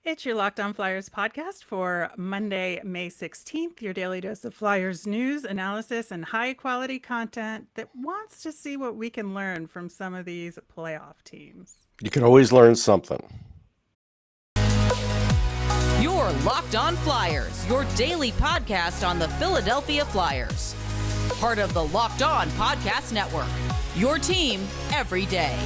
It's your Locked On Flyers podcast for Monday, May 16th, your daily dose of Flyers news, analysis, and high quality content that wants to see what we can learn from some of these playoff teams. You can always learn something. Your Locked On Flyers, your daily podcast on the Philadelphia Flyers. Part of the Locked On Podcast Network, your team every day.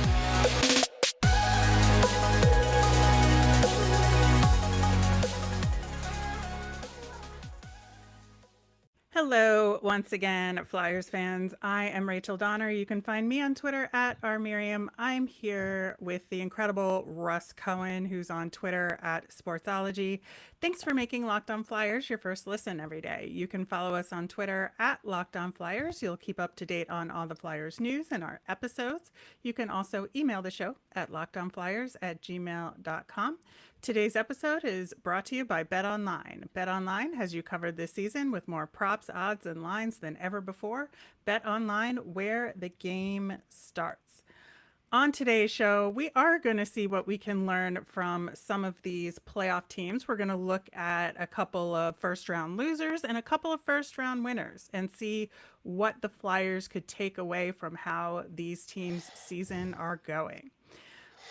Hello, once again, Flyers fans. I am Rachel Donner. You can find me on Twitter at rmiriam. I'm here with the incredible Russ Cohen, who's on Twitter at Sportsology. Thanks for making Locked On Flyers your first listen every day. You can follow us on Twitter at Locked On Flyers. You'll keep up to date on all the Flyers news and our episodes. You can also email the show at lockedonflyers@gmail.com. Today's episode is brought to you by BetOnline. BetOnline has you covered this season with more props, odds, and lines than ever before. BetOnline, where the game starts. On today's show, we are going to see what we can learn from some of these playoff teams. We're going to look at a couple of first-round losers and a couple of first-round winners and see what the Flyers could take away from how these teams' season are going.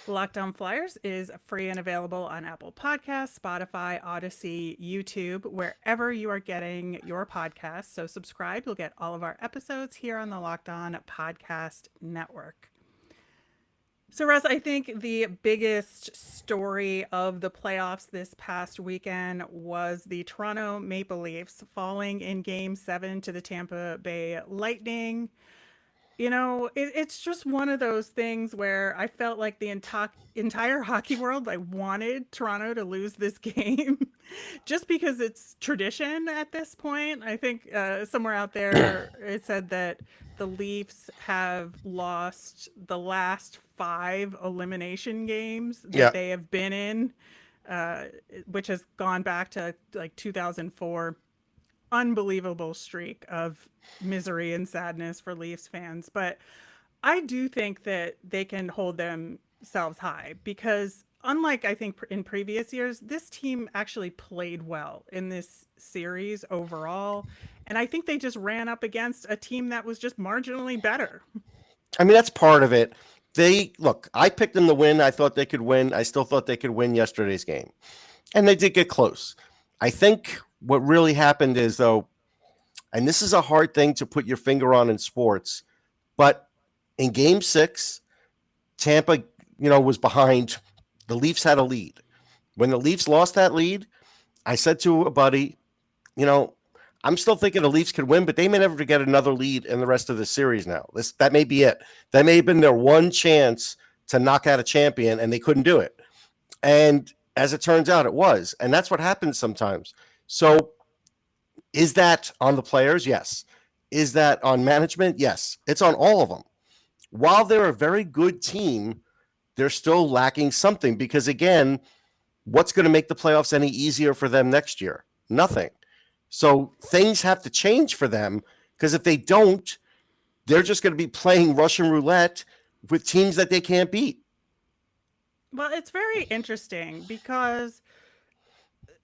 Locked On Flyers is free and available on Apple Podcasts, Spotify, Odyssey, YouTube, wherever you are getting your podcasts. So subscribe. You'll get all of our episodes here on the Locked On Podcast Network. So, Russ, I think the biggest story of the playoffs this past weekend was the Toronto Maple Leafs falling in Game 7 to the Tampa Bay Lightning. You know, it's just one of those things where I felt like the entire hockey world wanted Toronto to lose this game just because it's tradition at this point. I think somewhere out there it said that the Leafs have lost the last 5 elimination games that they have been in, which has gone back to like 2004. Unbelievable streak of misery and sadness for Leafs fans. But I do think that they can hold themselves high because unlike I think in previous years, this team actually played well in this series overall. And I think they just ran up against a team that was just marginally better. I mean, that's part of it. I picked them to win. I thought they could win. I still thought they could win yesterday's game. And they did get close. I think what really happened is, though, and this is a hard thing to put your finger on in sports, but in Game 6, Tampa, was behind. The Leafs had a lead. When the Leafs lost that lead, I said to a buddy, I'm still thinking the Leafs could win, but they may never get another lead in the rest of the series now. That may be it. That may have been their one chance to knock out a champion, and they couldn't do it. And as it turns out, it was. And that's what happens sometimes. So is that on the players? Yes. Is that on management? Yes. It's on all of them. While they're a very good team, they're still lacking something because, again, what's going to make the playoffs any easier for them next year? Nothing. So things have to change for them because if they don't, they're just going to be playing Russian roulette with teams that they can't beat. Well, it's very interesting because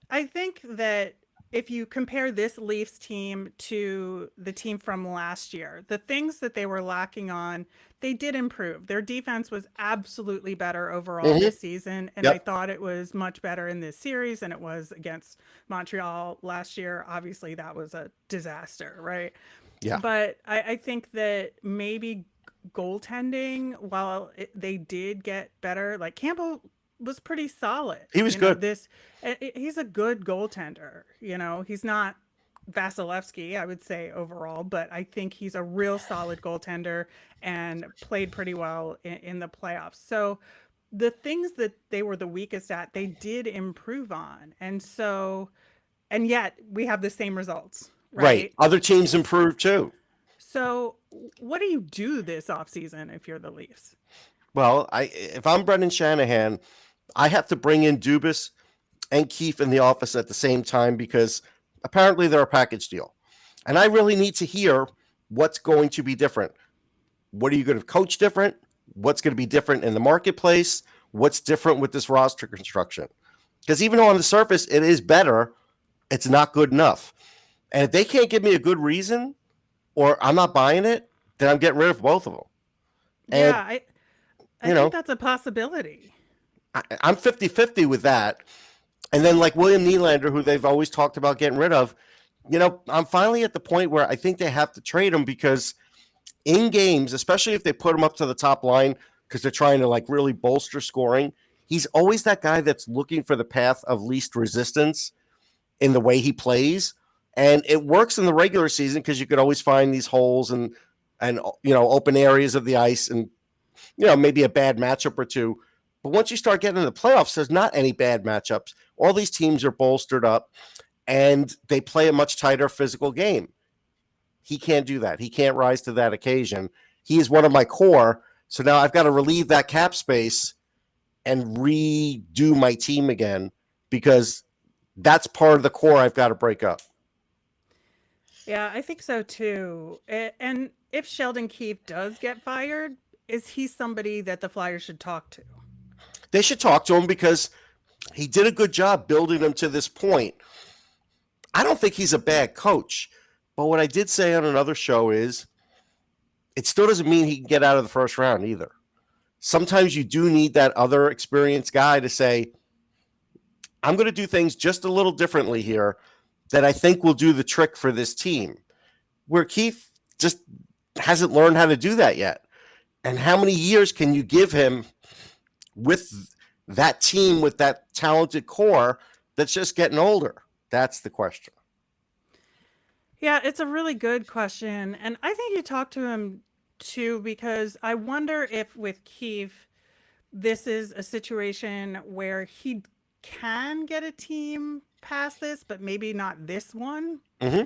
I think that if you compare this Leafs team to the team from last year, the things that they were lacking on, they did improve. Their defense was absolutely better overall this season, and I thought it was much better in this series than it was against Montreal last year. Obviously, that was a disaster, right? Yeah. But I think that maybe goaltending, while they did get better, like Campbell was pretty solid. He was good. He's a good goaltender. He's not Vasilevsky, I would say, overall, but I think he's a real solid goaltender and played pretty well in the playoffs. So the things that they were the weakest at, they did improve on. And yet we have the same results, right? Other teams improved too. So what do you do this offseason if you're the Leafs? Well, if I'm Brendan Shanahan, I have to bring in Dubas and Keefe in the office at the same time because apparently they're a package deal. And I really need to hear what's going to be different. What are you going to coach different? What's going to be different in the marketplace? What's different with this roster construction? Because even though on the surface it is better, it's not good enough. And if they can't give me a good reason or I'm not buying it, then I'm getting rid of both of them. And, Yeah, I think that's a possibility. I'm 50-50 with that. And then like William Nylander, who they've always talked about getting rid of, I'm finally at the point where I think they have to trade him because in games, especially if they put him up to the top line because they're trying to like really bolster scoring, he's always that guy that's looking for the path of least resistance in the way he plays. And it works in the regular season because you could always find these holes and open areas of the ice and maybe a bad matchup or two. But once you start getting into the playoffs, there's not any bad matchups. All these teams are bolstered up and they play a much tighter physical game. He can't do that. He can't rise to that occasion. He is one of my core. So now I've got to relieve that cap space and redo my team again because that's part of the core I've got to break up. Yeah, I think so too. And if Sheldon Keefe does get fired, is he somebody that the Flyers should talk to? They should talk to him because he did a good job building them to this point. I don't think he's a bad coach. But what I did say on another show is it still doesn't mean he can get out of the first round either. Sometimes you do need that other experienced guy to say, I'm going to do things just a little differently here that I think will do the trick for this team. Where Keefe just hasn't learned how to do that yet. And how many years can you give him with that team, with that talented core that's just getting older? That's the question. Yeah, it's a really good question. And I think you talk to him too, because I wonder if with Keefe, this is a situation where he can get a team past this, but maybe not this one. Mm-hmm.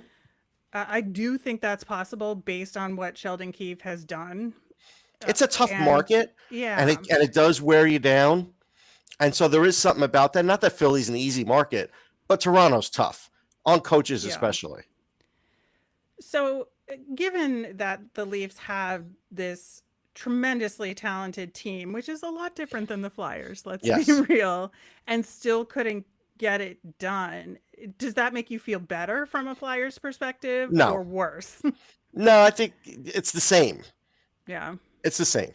I do think that's possible based on what Sheldon Keefe has done. It's a tough market. Yeah. And it does wear you down. And so there is something about that. Not that Philly's an easy market, but Toronto's tough on coaches especially. So given that the Leafs have this tremendously talented team, which is a lot different than the Flyers, let's be real, and still couldn't get it done, does that make you feel better from a Flyers perspective or worse? No, I think it's the same. Yeah. It's the same.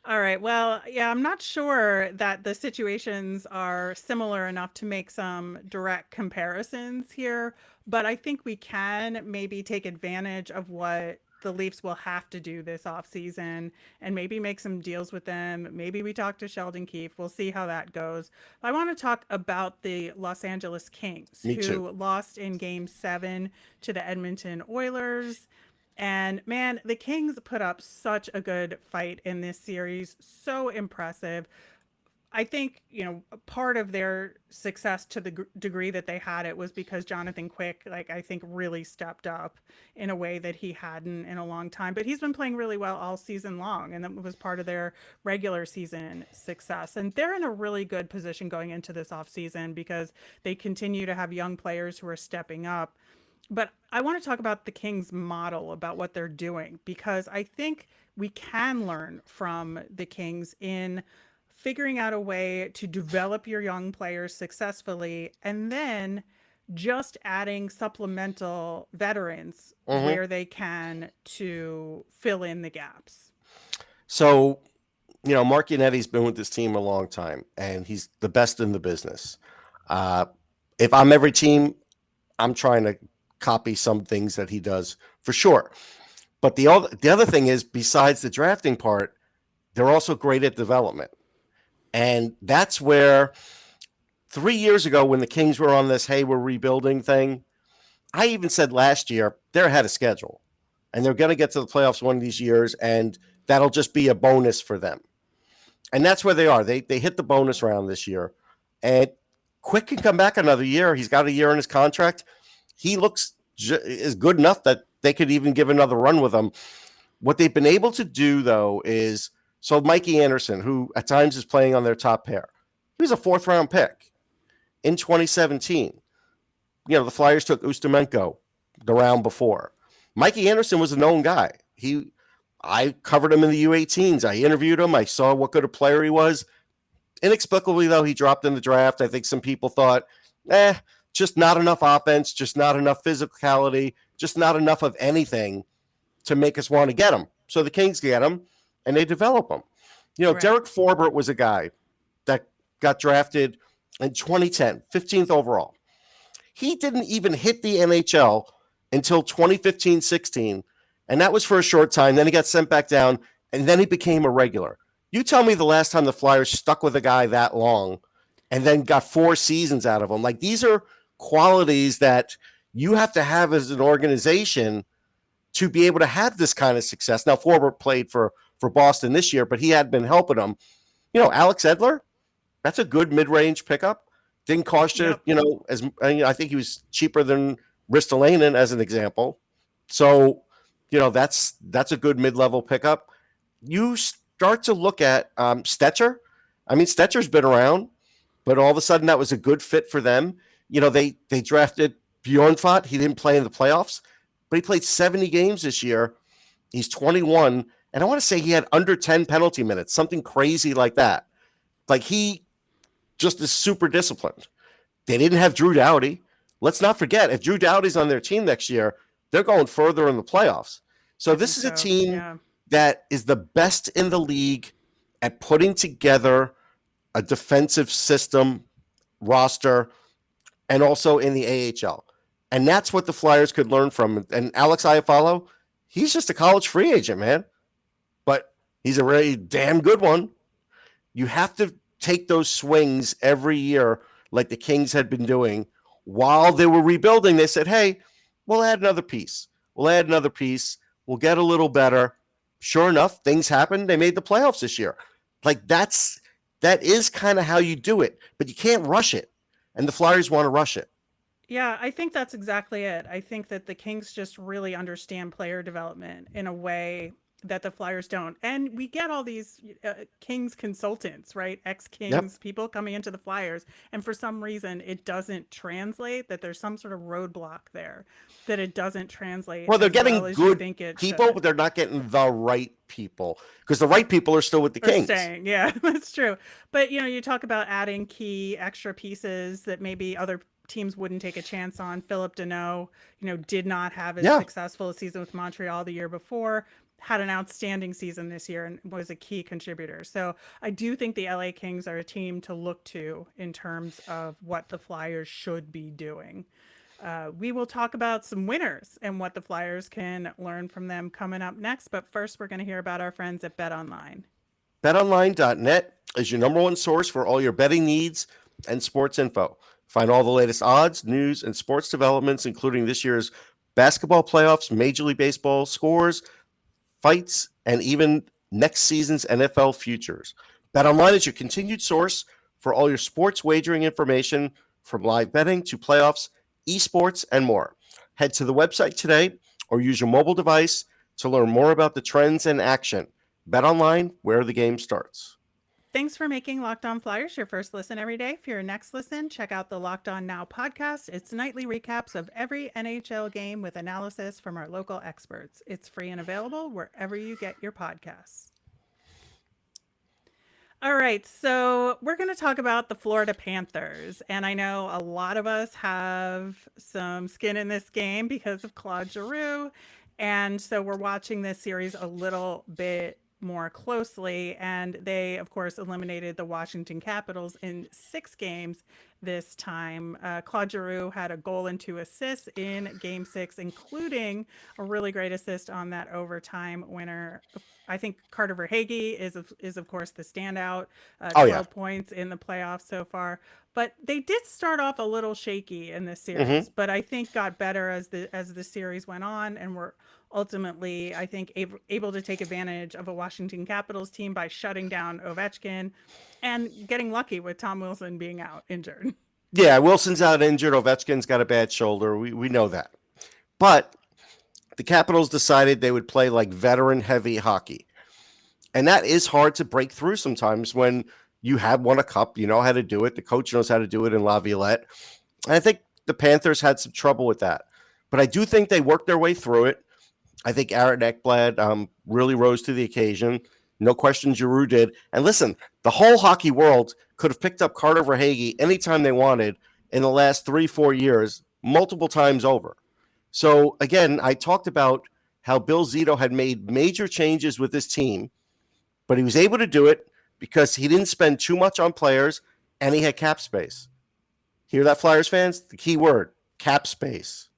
All right. Well, yeah, I'm not sure that the situations are similar enough to make some direct comparisons here, but I think we can maybe take advantage of what the Leafs will have to do this offseason and maybe make some deals with them. Maybe we talk to Sheldon Keefe. We'll see how that goes. I want to talk about the Los Angeles Kings, who lost in Game 7 to the Edmonton Oilers. And man, the Kings put up such a good fight in this series. So impressive. I think, part of their success to the degree that they had it was because Jonathan Quick, I think really stepped up in a way that he hadn't in a long time. But he's been playing really well all season long. And that was part of their regular season success. And they're in a really good position going into this offseason because they continue to have young players who are stepping up. But I want to talk about the Kings model, about what they're doing, because I think we can learn from the Kings in figuring out a way to develop your young players successfully and then just adding supplemental veterans where they can to fill in the gaps. So, Mark Yannetti's been with this team a long time, and he's the best in the business. If I'm every team, I'm trying to copy some things that he does for sure. But the other thing is, besides the drafting part, they're also great at development. And that's where 3 years ago when the Kings were on this, hey, we're rebuilding thing, I even said last year, they're ahead of schedule. And they're going to get to the playoffs one of these years, and that'll just be a bonus for them. And that's where they are. They hit the bonus round this year. And Quick can come back another year. He's got a year in his contract. He looks is good enough that they could even give another run with him. What they've been able to do, though, is so Mikey Anderson, who at times is playing on their top pair, he was a 4th-round pick in 2017. The Flyers took Ustimenko the round before. Mikey Anderson was a known guy. I covered him in the U18s. I interviewed him. I saw what good a player he was. Inexplicably, though, he dropped in the draft. I think some people thought, just not enough offense, just not enough physicality, just not enough of anything to make us want to get him. So the Kings get him, and they develop him. Right. Derek Forbort was a guy that got drafted in 2010, 15th overall. He didn't even hit the NHL until 2015-16, and that was for a short time. Then he got sent back down, and then he became a regular. You tell me the last time the Flyers stuck with a guy that long and then got 4 seasons out of him. Like, these are qualities that you have to have as an organization to be able to have this kind of success. Now, Forbort played for Boston this year, but he had been helping them. Alex Edler, that's a good mid-range pickup. Didn't cost you, I think he was cheaper than Ristolainen as an example. So, that's a good mid-level pickup. You start to look at Stetcher. I mean, Stetcher's been around, but all of a sudden that was a good fit for them. They drafted Bjornfot. He didn't play in the playoffs, but he played 70 games this year. He's 21, and I want to say he had under 10 penalty minutes, something crazy like that. Like, he just is super disciplined. They didn't have Drew Doughty. Let's not forget, if Drew Doughty's on their team next year, they're going further in the playoffs. So this is a team that is the best in the league at putting together a defensive system roster and also in the AHL. And that's what the Flyers could learn from. And Alex Iafallo, he's just a college free agent, man. But he's a really damn good one. You have to take those swings every year like the Kings had been doing while they were rebuilding. They said, hey, we'll add another piece. We'll get a little better. Sure enough, things happened. They made the playoffs this year. Like, that is kind of how you do it, but you can't rush it. And the Flyers want to rush it. Yeah, I think that's exactly it. I think that the Kings just really understand player development in a way that the Flyers don't. And we get all these Kings consultants, right? Ex-Kings, people coming into the Flyers. And for some reason, it doesn't translate, that there's some sort of roadblock there, that it doesn't translate. Well, they're getting good people, but they're not getting the right people, because the right people are still with the Kings. Staying. Yeah, that's true. But, you talk about adding key extra pieces that maybe other teams wouldn't take a chance on. Philip Deneau, did not have as successful a season with Montreal the year before, had an outstanding season this year and was a key contributor. So I do think the LA Kings are a team to look to in terms of what the Flyers should be doing. We will talk about some winners and what the Flyers can learn from them coming up next. But first, we're going to hear about our friends at BetOnline. BetOnline.net is your number one source for all your betting needs and sports info. Find all the latest odds, news, and sports developments, including this year's basketball playoffs, Major League Baseball scores, fights, and even next season's NFL futures. BetOnline is your continued source for all your sports wagering information, from live betting to playoffs, esports, and more. Head to the website today or use your mobile device to learn more about the trends in action. BetOnline, where the game starts. Thanks for making Locked On Flyers your first listen every day. For your next listen, check out the Locked On Now podcast. It's nightly recaps of every NHL game with analysis from our local experts. It's free and available wherever you get your podcasts. All right, so we're going to talk about the Florida Panthers. And I know a lot of us have some skin in this game because of Claude Giroux. And so we're watching this series a little bit more closely, and they of course eliminated the Washington Capitals in 6 games this time. Claude Giroux had a goal and 2 assists in game 6, including a really great assist on that overtime winner. I think Carter Verhaeghe is of course the standout. 12 points in the playoffs so far, but they did start off a little shaky in this series, but I think got better as the series went on, and were ultimately, I think, able to take advantage of a Washington Capitals team by shutting down Ovechkin and getting lucky with Tom Wilson being out injured. Yeah, Wilson's out injured. Ovechkin's got a bad shoulder. We know that. But the Capitals decided they would play like veteran-heavy hockey. And that is hard to break through sometimes when you have won a cup. You know how to do it. The coach knows how to do it in Laviolette. And I think the Panthers had some trouble with that. But I do think they worked their way through it. I think Aaron Ekblad really rose to the occasion. No question, Giroux did. And listen, the whole hockey world could have picked up Carter Verhaeghe anytime they wanted in the last 3-4 years, multiple times over. So again, I talked about how Bill Zito had made major changes with his team, but he was able to do it because he didn't spend too much on players and he had cap space. Hear that, Flyers fans? The key word, cap space.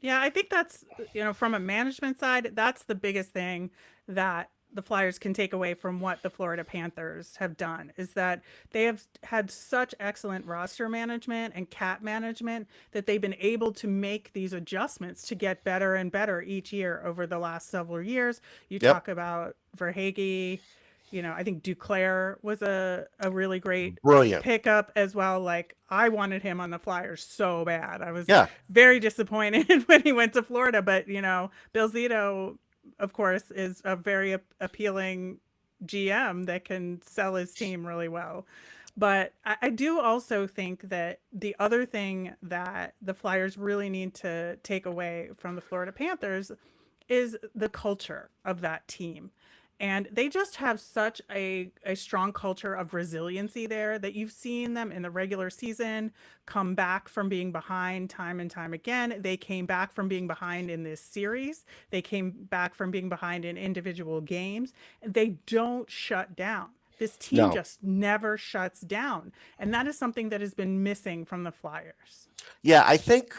Yeah, I think that's, from a management side, that's the biggest thing that the Flyers can take away from what the Florida Panthers have done, is that they have had such excellent roster management and cap management that they've been able to make these adjustments to get better and better each year over the last several years. You talk about Verhaeghe, I think Duclair was a really great Brilliant pickup as well. Like, I wanted him on the Flyers so bad. I was very disappointed when he went to Florida, but Bill Zito, of course, is a very appealing GM that can sell his team really well. But I do also think that the other thing that the Flyers really need to take away from the Florida Panthers is the culture of that team. And they just have such a strong culture of resiliency there that you've seen them in the regular season come back from being behind time and time again. They came back from being behind in this series. They came back from being behind in individual games. They don't shut down. This team just never shuts down. And that is something that has been missing from the Flyers. Yeah, I think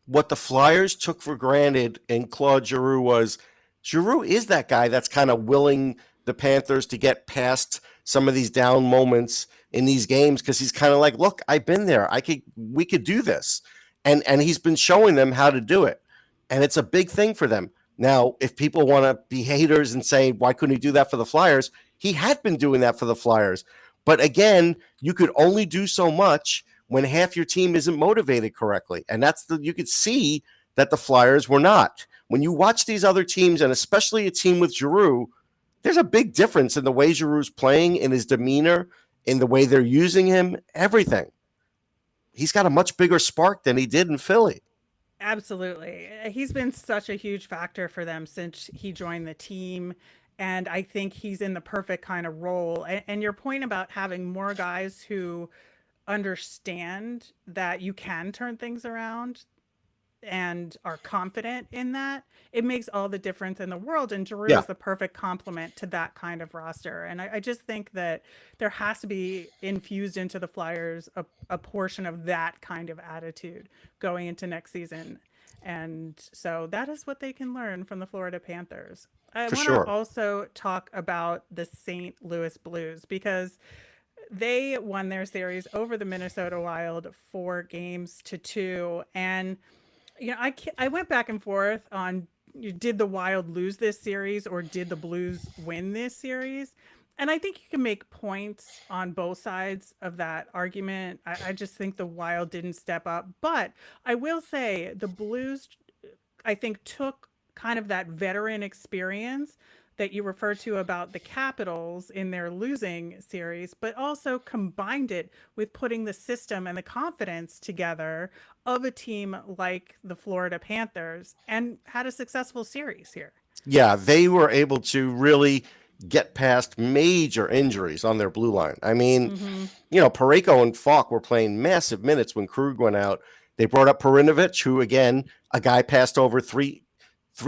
what the Flyers took for granted in Claude Giroux was Giroux is that guy that's kind of willing the Panthers to get past some of these down moments in these games because he's kind of like, look, I've been there. We could do this. And he's been showing them how to do it. And it's a big thing for them. Now, if people want to be haters and say, why couldn't he do that for the Flyers? He had been doing that for the Flyers. But again, you could only do so much when half your team isn't motivated correctly. And you could see that the Flyers were not. When you watch these other teams, and especially a team with Giroux, there's a big difference in the way Giroux's playing, in his demeanor, in the way they're using him, everything. He's got a much bigger spark than he did in Philly. Absolutely. He's been such a huge factor for them since he joined the team. And I think he's in the perfect kind of role. And your point about having more guys who understand that you can turn things around and are confident in that, it makes all the difference in the world. And Giroux is the perfect complement to that kind of roster. And I just think that there has to be infused into the Flyers a portion of that kind of attitude going into next season. And so that is what they can learn from the Florida Panthers. I want to also talk about the St. Louis Blues, because they won their series over the Minnesota Wild 4-2. And I went back and forth on, did the Wild lose this series or did the Blues win this series? And I think you can make points on both sides of that argument. I just think the Wild didn't step up. But I will say the Blues, I think, took kind of that veteran experience that you referred to about the Capitals in their losing series, but also combined it with putting the system and the confidence together of a team like the Florida Panthers and had a successful series here. Yeah, they were able to really get past major injuries on their blue line. I mean, Parayko and Falk were playing massive minutes when Krug went out. They brought up Perinovich, who, again, a guy passed over three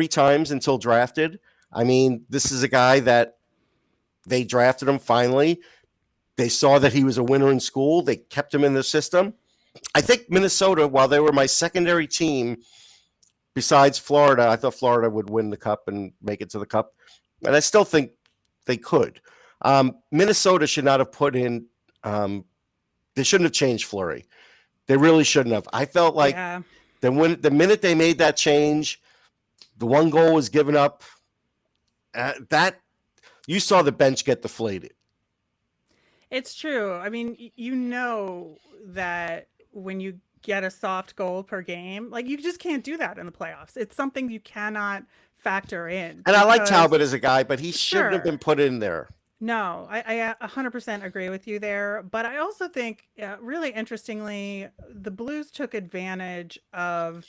times until drafted. I mean, this is a guy that they drafted him finally. They saw that he was a winner in school. They kept him in the system. I think Minnesota, while they were my secondary team, besides Florida, I thought Florida would win the Cup and make it to the Cup. And I still think they could. Minnesota should not have put in they shouldn't have changed Fleury. They really shouldn't have. I felt like the minute they made that change, the one goal was given up. That you saw the bench get deflated. It's true. I mean, that when you get a soft goal per game, like, you just can't do that in the playoffs. It's something you cannot factor in. And I like Talbot as a guy, but he shouldn't have been put in there. No, I 100% agree with you there. But I also think, really interestingly, the Blues took advantage of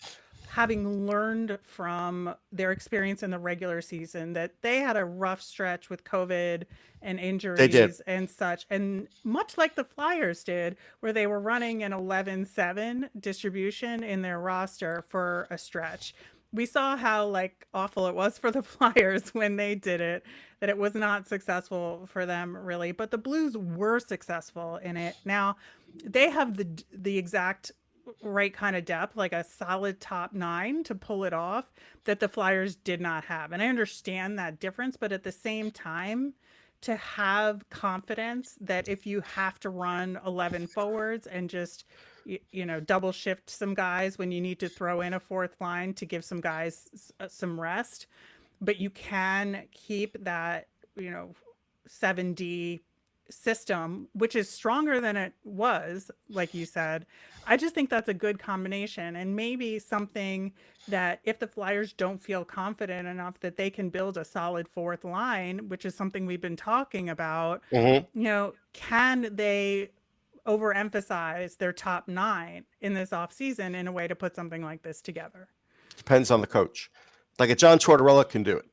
having learned from their experience in the regular season that they had a rough stretch with COVID and They did. injuries and such. And much like the Flyers did, where they were running an 11-7 distribution in their roster for a stretch. We saw how like awful it was for the Flyers when they did it, that it was not successful for them really, but the Blues were successful in it. Now, they have the exact right kind of depth, like a solid top nine to pull it off that the Flyers did not have. And I understand that difference, but at the same time, to have confidence that if you have to run 11 forwards and just double shift some guys when you need to throw in a fourth line to give some guys some rest, but you can keep that 7D system, which is stronger than it was, like you said. I just think that's a good combination, and maybe something that if the Flyers don't feel confident enough that they can build a solid fourth line, which is something we've been talking about, can they overemphasize their top nine in this offseason in a way to put something like this together? Depends on the coach. Like a John Tortorella can do it.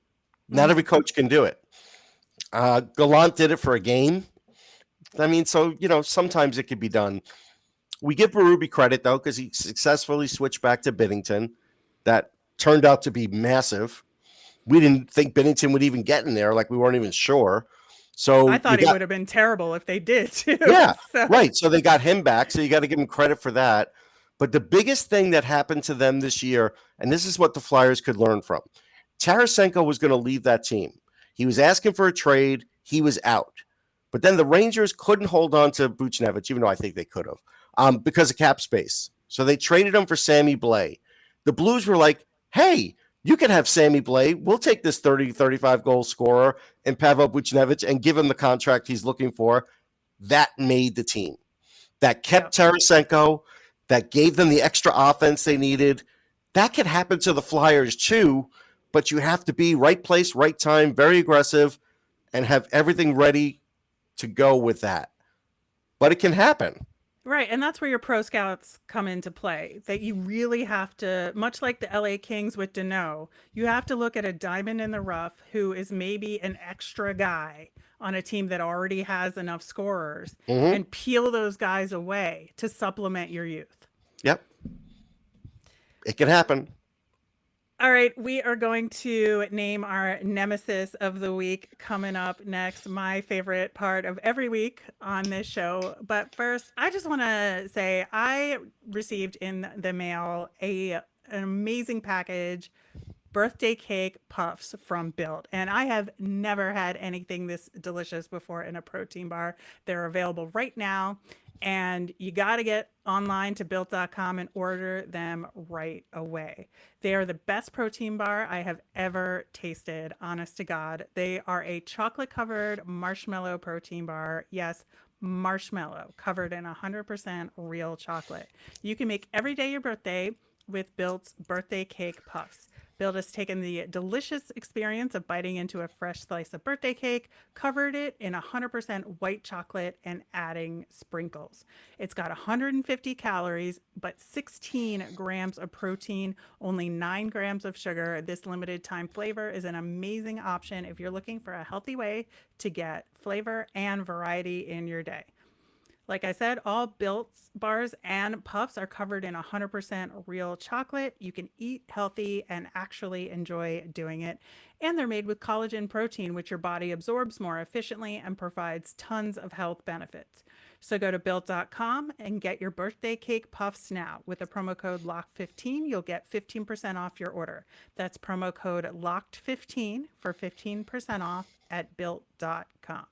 Not every coach can do it. Gallant did it for a game. I mean, so, sometimes it could be done. We give Berube credit, though, because he successfully switched back to Binnington. That turned out to be massive. We didn't think Binnington would even get in there. Like, we weren't even sure. So I thought it would have been terrible if they did, too. Yeah, right. So they got him back. So you got to give him credit for that. But the biggest thing that happened to them this year, and this is what the Flyers could learn from, Tarasenko was going to leave that team. He was asking for a trade. He was out. But then the Rangers couldn't hold on to Buchnevich, even though I think they could have, because of cap space. So they traded him for Sammy Blais. The Blues were like, hey, you can have Sammy Blais. We'll take this 30, 35 goal scorer and Pavel Buchnevich and give him the contract he's looking for. That made the team. That kept Tarasenko. That gave them the extra offense they needed. That could happen to the Flyers too, but you have to be right place, right time, very aggressive, and have everything ready to go with that. But it can happen. Right, and that's where your pro scouts come into play. That you really have to, much like the LA Kings with Deneau, you have to look at a diamond in the rough who is maybe an extra guy on a team that already has enough scorers and peel those guys away to supplement your youth. Yep. It can happen. All right, we are going to name our Nemesis of the week coming up next. My favorite part of every week on this show. But first, I just want to say I received in the mail an amazing package, birthday cake puffs from Built. And I have never had anything this delicious before in a protein bar. They're available right now. And you got to get online to built.com and order them right away. They are the best protein bar I have ever tasted, honest to God. They are a chocolate-covered marshmallow protein bar. Yes, marshmallow covered in 100% real chocolate. You can make every day your birthday with Built's birthday cake puffs. Built has taken the delicious experience of biting into a fresh slice of birthday cake, covered it in 100% white chocolate, and adding sprinkles. It's got 150 calories, but 16 grams of protein, only 9 grams of sugar. This limited time flavor is an amazing option if you're looking for a healthy way to get flavor and variety in your day. Like I said, all Built bars and puffs are covered in 100% real chocolate. You can eat healthy and actually enjoy doing it. And they're made with collagen protein, which your body absorbs more efficiently and provides tons of health benefits. So go to Built.com and get your birthday cake puffs now. With the promo code LOCKED15, you'll get 15% off your order. That's promo code LOCKED15 for 15% off at Built.com.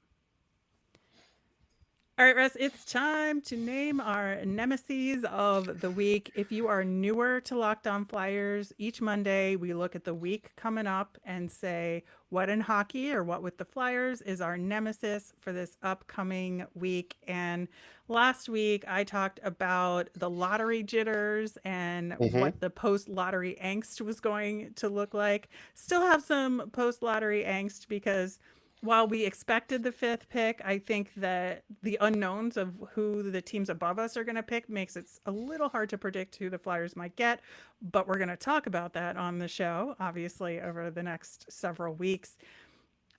All right, Russ, it's time to name our Nemesis of the week. If you are newer to Locked On Flyers, each Monday we look at the week coming up and say what in hockey or what with the Flyers is our Nemesis for this upcoming week. And last week I talked about the lottery jitters and what the post-lottery angst was going to look like. Still have some post-lottery angst because While we expected the fifth pick, I think that the unknowns of who the teams above us are going to pick makes it a little hard to predict who the Flyers might get. But we're going to talk about that on the show, obviously, over the next several weeks.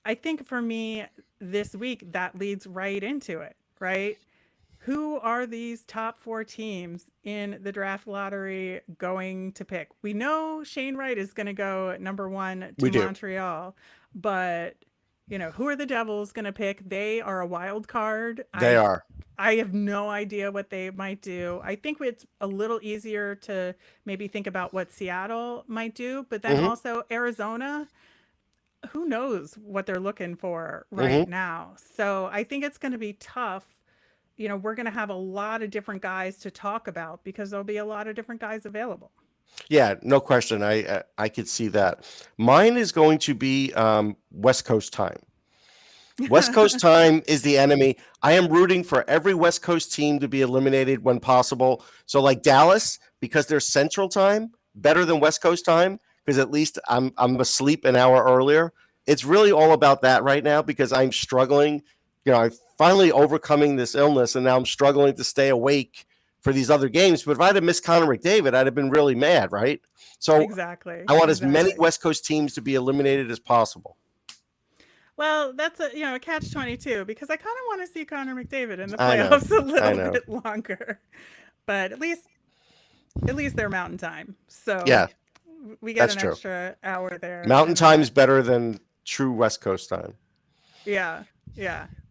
I think for me, this week, that leads right into it, right? Who are these top four teams in the draft lottery going to pick? We know Shane Wright is going to go number one We to do. Montreal, but who are the Devils going to pick? They are a wild card. They are. I have no idea what they might do. I think it's a little easier to maybe think about what Seattle might do, but then Mm-hmm. also Arizona, who knows what they're looking for right Mm-hmm. now. So I think it's going to be tough. We're going to have a lot of different guys to talk about because there'll be a lot of different guys available. Yeah, no question. I could see that. Mine is going to be West Coast time. West Coast time is the enemy. I am rooting for every West Coast team to be eliminated when possible. So like Dallas, because they're Central time, better than West Coast time, because at least I'm asleep an hour earlier. It's really all about that right now because I'm struggling. I'm finally overcoming this illness, and now I'm struggling to stay awake for these other games. But if I had missed Connor McDavid, I'd have been really mad, right? So Exactly. I want as many West Coast teams to be eliminated as possible. Well, that's a catch-22 because I kind of want to see Connor McDavid in the I know. playoffs a I little know. bit longer. But at least they're Mountain Time. So Yeah, we get that's an true. extra hour there. Mountain and time is better than true West Coast time. Yeah,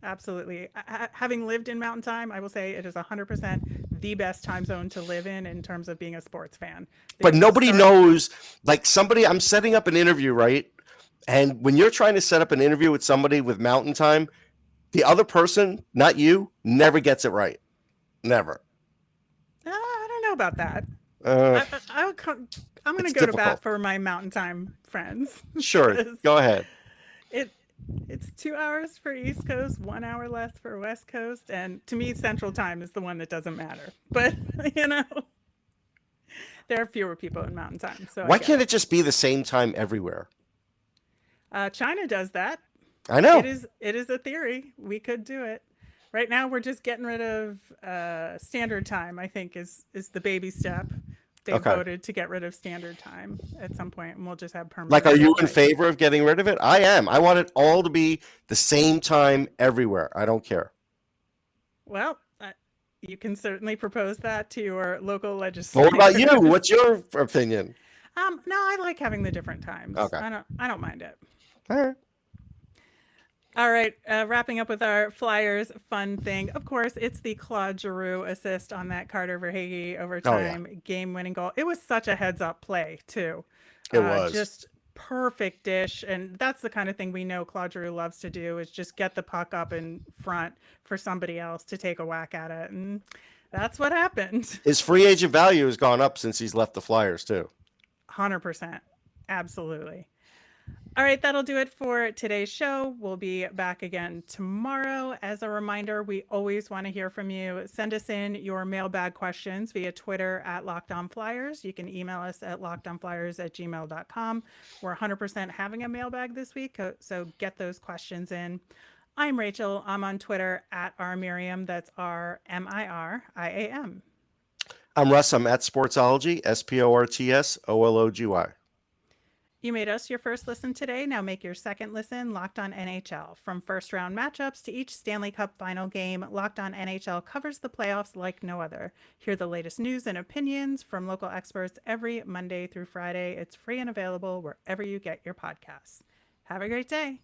absolutely. Having lived in Mountain Time, I will say it is 100% the best time zone to live in terms of being a sports fan. But nobody knows, like I'm setting up an interview, right? And when you're trying to set up an interview with somebody with Mountain time, the other person, not you, never gets it right. Never. I don't know about that. I'm going to go to bat for my Mountain Time friends. Sure, go ahead. It's 2 hours for East Coast, 1 hour less for West Coast, and to me, Central Time is the one that doesn't matter. But there are fewer people in Mountain Time. So why can't it just be the same time everywhere? China does that. I know. It is a theory. We could do it. Right now, we're just getting rid of standard time. I think is the baby step. They voted to get rid of standard time at some point, and we'll just have permanent. Like, are you in favor of getting rid of it? I am. I want it all to be the same time everywhere. I don't care. Well, you can certainly propose that to your local legislature. What about you? What's your opinion? No, I like having the different times. Okay. I don't mind it. All right. Wrapping up with our Flyers fun thing. Of course, it's the Claude Giroux assist on that Carter Verhaeghe overtime game-winning goal. It was such a heads-up play, too. It was. Just perfect dish. And that's the kind of thing we know Claude Giroux loves to do is just get the puck up in front for somebody else to take a whack at it. And that's what happened. His free agent value has gone up since he's left the Flyers, too. 100%. Absolutely. All right, that'll do it for today's show. We'll be back again tomorrow. As a reminder, we always want to hear from you. Send us in your mailbag questions via Twitter at Locked On Flyers. You can email us at lockedonflyers@gmail.com. We're 100% having a mailbag this week, so get those questions in. I'm Rachel. I'm on Twitter at rmiriam. That's RMIRIAM. I'm Russ. I'm at Sportsology, SPORTSOLOGY. You made us your first listen today. Now make your second listen Locked On NHL. From first round matchups to each Stanley Cup final game, Locked On NHL covers the playoffs like no other. Hear the latest news and opinions from local experts every Monday through Friday. It's free and available wherever you get your podcasts. Have a great day.